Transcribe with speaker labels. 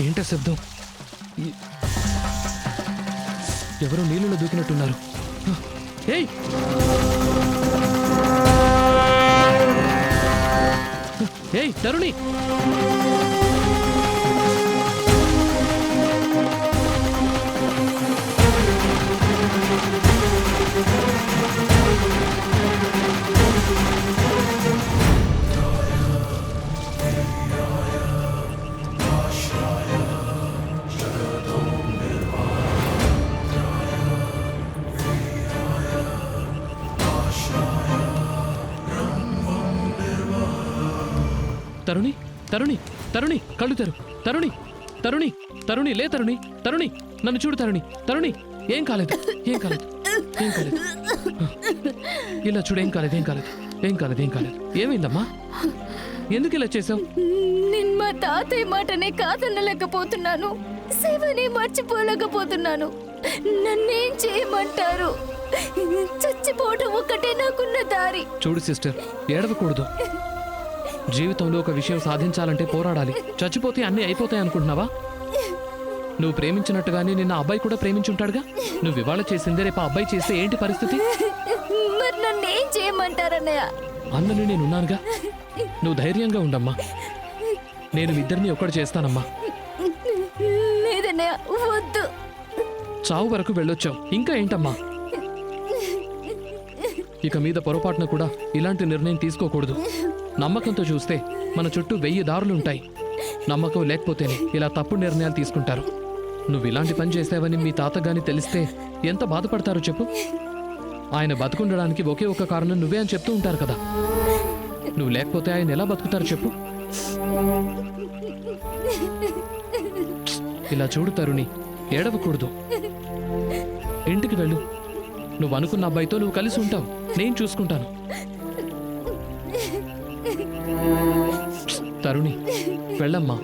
Speaker 1: ఏంటా శబ్దం? ఎవరో నీళ్ళలో దూకినట్టున్నారు. ఏయ్, ఏయ్ తరుణి! తరుణి, తరుణి, తరుణి, కళ్ళు తెరు. తరుణి, తరుణి, తరుణి, లే తరుణి, తరుణి, నన్ను చూడు తరుణి, తరుణి, ఏం కాలేదు, ఏం కాలేదు, ఏం కాలేదు. ఇలా చూడు, ఏం కాలేదు, ఏం కాలేదు, ఏం కాలేదు, ఏం కాలేదు. ఏమైందమ్మా? ఎందుకు ఇలా చేసావు?
Speaker 2: నేను మా తాతయ్య మాటనే కాదనలేకపోతున్నాను, శివని మర్చిపోలేకపోతున్నాను. నన్నేం చేయమంటారు? చచ్చిపోవడం ఒకటే నాకున్న దారి.
Speaker 1: చూడు సిస్టర్, ఏడవకూడదు. జీవితంలో ఒక విషయం సాధించాలంటే పోరాడాలి. చచ్చిపోతే అన్నీ అయిపోతాయి అనుకుంటున్నావా? నువ్వు ప్రేమించినట్టుగానే నిన్న అబ్బాయి కూడా ప్రేమించుంటాడుగా. నువ్వు ఇవాళ చేసిందే రేపు ఆ అబ్బాయి చేస్తే ఏంటి పరిస్థితి?
Speaker 2: మరి నన్ను ఏం చేయమంటారన్నయ్య?
Speaker 1: అన్నని నేనున్నానుగా, నువ్వు ధైర్యంగా ఉండమ్మా. నేను ఇద్దరిని ఒక్కడు చేస్తానమ్మా.
Speaker 2: లేదన్నయ్య, వద్దు.
Speaker 1: చావు వరకు వెళ్ళొచ్చావు, ఇంకా ఏంటమ్మా? ఇక మీద పొరపాటున కూడా ఇలాంటి నిర్ణయం తీసుకోకూడదు. నమ్మకంతో చూస్తే మన చుట్టూ 1000 దారులుంటాయి. నమ్మకం లేకపోతేనే ఇలా తప్పుడు నిర్ణయాలు తీసుకుంటారు. నువ్వు ఇలాంటి పని చేసావని మీ తాతగాని తెలిస్తే ఎంత బాధపడతారో చెప్పు. ఆయన బతుకుండడానికి ఒకే ఒక కారణం నువ్వే అని చెప్తూ ఉంటారు కదా. నువ్వు లేకపోతే ఆయన ఎలా బతుకుతారు చెప్పు. ఇలా చూడు తరుణి, ఏడవకూడదు. ఇంటికి వెళ్ళు. నువ్వు అనుకున్న అబ్బాయితో నువ్వు కలిసి ఉంటావు, నేను చూసుకుంటాను. తరుణి, వెళ్ళమ్మా.